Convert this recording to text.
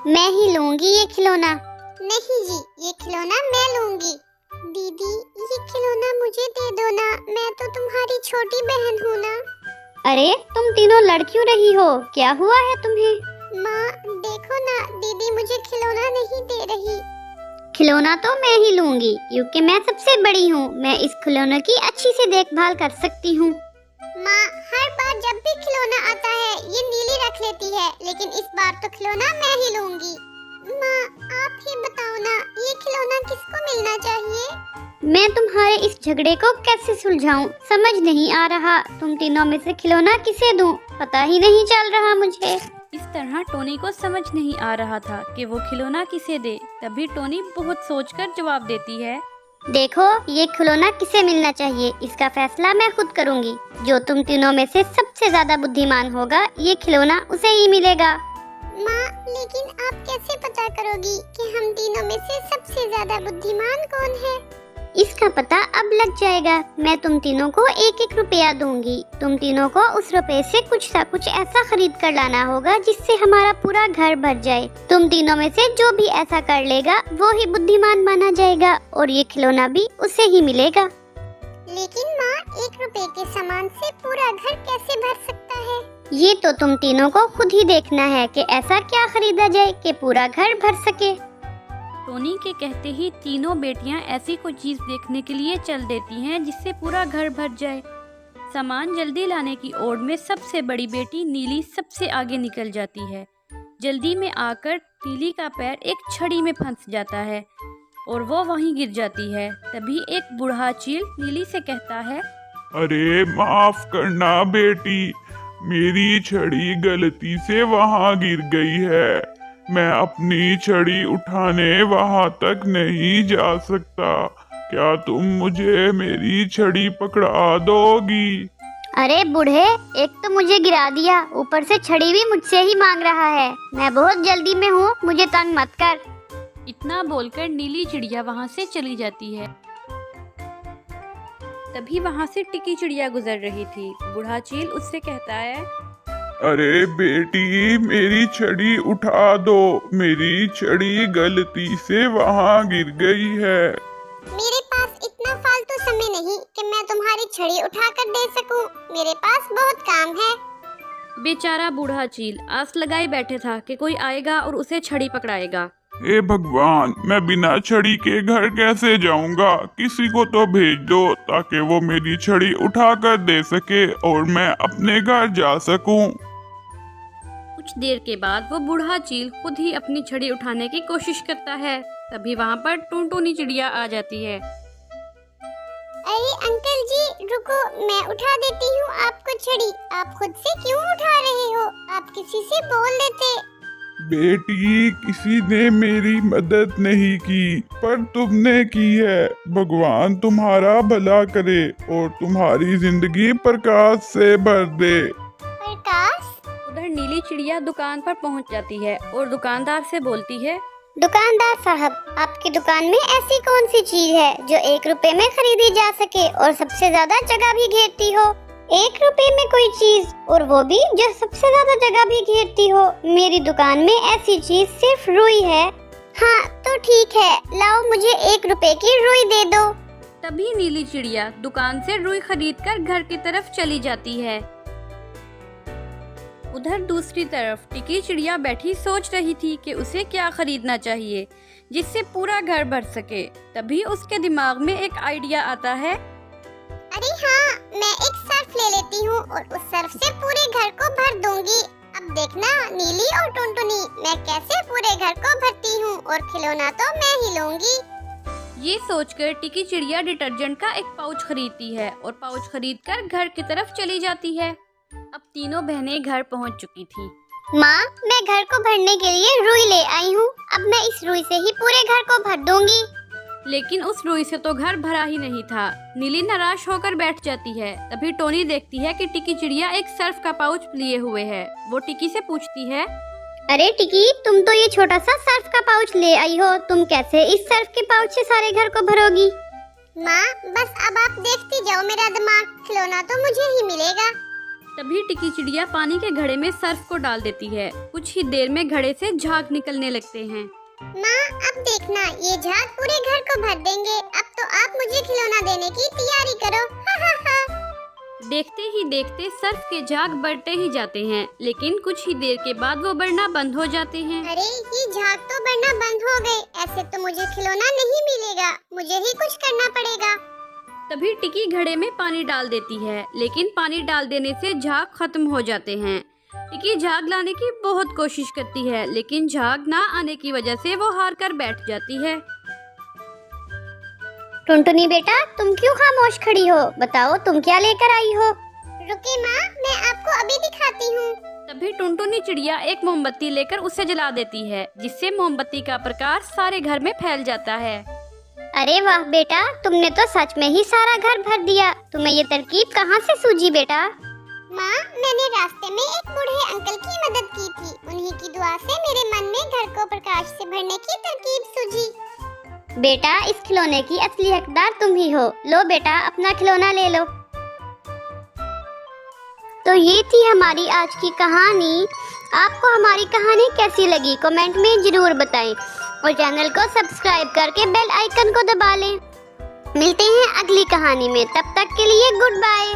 मैं ही लूंगी ये खिलौना। नहीं जी, ये खिलौना मैं लूंगी। दीदी, ये खिलौना मुझे दे दो ना, मैं तो तुम्हारी छोटी बहन हूँ ना। अरे तुम तीनों लड़ क्यों रही हो, क्या हुआ है तुम्हें? माँ देखो ना, दीदी मुझे खिलौना नहीं दे रही। खिलौना तो मैं ही लूंगी क्योंकि मैं सबसे बड़ी हूँ। मैं इस खिलौने की अच्छी से देखभाल कर सकती हूँ। माँ, हर बार जब भी खिलौना आता है ये नीली रख लेती है, लेकिन इस बार तो खिलौना मैं ही लूंगी। माँ आप ही बताओ ना, ये खिलौना किसको मिलना चाहिए? मैं तुम्हारे इस झगड़े को कैसे सुलझाऊं, समझ नहीं आ रहा। तुम तीनों में से खिलौना किसे दूं, पता ही नहीं चल रहा मुझे। इस तरह टोनी को समझ नहीं आ रहा था कि वो खिलौना किसे दे। तभी टोनी बहुत सोचकर जवाब देती है, देखो ये खिलौना किसे मिलना चाहिए, इसका फैसला मैं खुद करूंगी। जो तुम तीनों में से सबसे ज्यादा बुद्धिमान होगा, ये खिलौना उसे ही मिलेगा। माँ लेकिन आप कैसे पता करोगी कि हम तीनों में से सबसे ज्यादा बुद्धिमान कौन है? इसका पता अब लग जाएगा। मैं तुम तीनों को 1-1 रुपया दूंगी। तुम तीनों को उस रुपए से कुछ ना कुछ ऐसा खरीद कर लाना होगा जिससे हमारा पूरा घर भर जाए। तुम तीनों में से जो भी ऐसा कर लेगा वो ही बुद्धिमान माना जाएगा और ये खिलौना भी उसे ही मिलेगा। लेकिन माँ, 1 रुपए के सामान से पूरा घर कैसे भर सकता है? ये तो तुम तीनों को खुद ही देखना है कि ऐसा क्या खरीदा जाए कि पूरा घर भर सके। टोनी के कहते ही तीनों बेटियां ऐसी कोई चीज देखने के लिए चल देती हैं जिससे पूरा घर भर जाए। सामान जल्दी लाने की ओर में सबसे बड़ी बेटी नीली सबसे आगे निकल जाती है। जल्दी में आकर नीली का पैर एक छड़ी में फंस जाता है और वो वहीं गिर जाती है। तभी एक बूढ़ा चील नीली से कहता है, अरे माफ करना बेटी, मेरी छड़ी गलती से वहां गिर गई है। मैं अपनी छड़ी उठाने वहां तक नहीं जा सकता। क्या तुम मुझे मेरी छड़ी पकड़ा दोगी? अरे बूढ़े, एक तो मुझे गिरा दिया, ऊपर से छड़ी भी मुझसे ही मांग रहा है। मैं बहुत जल्दी में हूँ, मुझे तंग मत कर। इतना बोलकर नीली चिड़िया वहाँ से चली जाती है। तभी वहाँ से टिकी चिड़िया गुजर रही थी। बूढ़ा चील उससे कहता है, अरे बेटी, मेरी छड़ी उठा दो, मेरी छड़ी गलती से वहां गिर गई है। मेरे पास इतना फालतू समय नहीं कि मैं तुम्हारी छड़ी उठा कर दे सकूं। मेरे पास बहुत काम है। बेचारा बूढ़ा चील आस लगाए बैठे था कि कोई आएगा और उसे छड़ी पकड़ाएगा। हे भगवान, मैं बिना छड़ी के घर कैसे जाऊंगा? किसी को तो भेज दो ताकि वो मेरी छड़ी उठा कर दे सके और मैं अपने घर जा सकूं। कुछ देर के बाद वो बूढ़ा चील खुद ही अपनी छड़ी उठाने की कोशिश करता है। तभी वहाँ पर टूनटूनी चिड़िया आ जाती है। अरे अंकल जी रुको, मैं उठा देती हूँ आपको छड़ी। आप खुद से क्यों उठा रहे हो? आप किसी से बोल लेते। बेटी, किसी ने मेरी मदद नहीं की, पर तुमने की है। भगवान तुम्हारा भला करे और तुम्हारी जिंदगी प्रकाश से भर दे। प्रकाश? उधर नीली चिड़िया दुकान पर पहुंच जाती है और दुकानदार से बोलती है, दुकानदार साहब, आपकी दुकान में ऐसी कौन सी चीज है जो 1 रुपए में खरीदी जा सके और सबसे ज्यादा जगह भी घेरती हो? 1 रुपए में कोई चीज, और वो भी जो सबसे ज्यादा जगह भी घेरती हो। मेरी दुकान में ऐसी चीज सिर्फ रुई है। हाँ तो ठीक है, लाओ मुझे 1 रुपए की रुई दे दो। तभी नीली चिड़िया दुकान से रुई खरीदकर घर की तरफ चली जाती है। उधर दूसरी तरफ टिकी चिड़िया बैठी सोच रही थी कि उसे क्या खरीदना चाहिए जिससे पूरा घर भर सके। तभी उसके दिमाग में एक आइडिया आता है, अरे हाँ, मैं एक सर्फ ले लेती हूँ और उस सर्फ से पूरे घर को भर दूंगी। अब देखना नीली और टुनटुनी, मैं कैसे पूरे घर को भरती हूँ और खिलौना तो मैं ही लूंगी। ये सोचकर टिकी चिड़िया डिटर्जेंट का एक पाउच खरीदती है और पाउच खरीदकर घर की तरफ चली जाती है। अब तीनों बहनें घर पहुंच चुकी थी। माँ, मैं घर को भरने के लिए रुई ले आई हूँ। अब मैं इस रुई से ही पूरे घर को भर दूंगी। लेकिन उस रुई से तो घर भरा ही नहीं था। नीली निराश होकर बैठ जाती है। तभी टोनी देखती है कि टिकी चिड़िया एक सर्फ का पाउच लिए हुए है। वो टिकी से पूछती है, अरे टिकी, तुम तो ये छोटा सा सर्फ का पाउच ले आई हो, तुम कैसे इस सर्फ के पाउच से सारे घर को भरोगी? माँ बस अब आप देखती जाओ मेरा दिमाग, खिलौना तो मुझे ही मिलेगा। तभी टिकी चिड़िया पानी के घड़े में सर्फ को डाल देती है। कुछ ही देर में घड़े से झाग निकलने लगते हैं। माँ अब देखना, ये झाग पूरे घर को भर देंगे। अब तो आप मुझे खिलौना देने की तैयारी करो। हा हा हा। देखते ही देखते सर्फ के झाग बढ़ते ही जाते हैं, लेकिन कुछ ही देर के बाद वो बढ़ना बंद हो जाते हैं। अरे ये झाग तो बढ़ना बंद हो गए। ऐसे तो मुझे खिलौना नहीं मिलेगा, मुझे ही कुछ करना पड़ेगा। तभी टिकी घड़े में पानी डाल देती है, लेकिन पानी डाल देने से झाग खत्म हो जाते हैं। टिकी झाग लाने की बहुत कोशिश करती है, लेकिन झाग ना आने की वजह से वो हार कर बैठ जाती है। टुनटुनी बेटा, तुम क्यों खामोश खड़ी हो? बताओ तुम क्या लेकर आई हो? रुके माँ, मैं आपको अभी दिखाती हूँ। तभी टुनटुनी चिड़िया एक मोमबत्ती लेकर उसे जला देती है, जिससे मोमबत्ती का प्रकाश सारे घर में फैल जाता है। अरे वाह बेटा, तुमने तो सच में ही सारा घर भर दिया। तुम्हें ये तरकीब कहाँ से सूझी बेटा? माँ, मैंने रास्ते में एक बूढ़े अंकल की मदद की थी। उन्हीं की दुआ से मेरे मन में घर को प्रकाश से भरने की तरकीब सूझी। बेटा, इस खिलौने की असली हकदार तुम ही हो। लो बेटा, अपना खिलौना ले लो। तो ये थी हमारी आज की कहानी। आपको हमारी कहानी कैसी लगी कमेंट में जरूर बताएं और चैनल को सब्सक्राइब करके बेल आइकन को दबा लें। मिलते हैं अगली कहानी में, तब तक के लिए गुड बाय।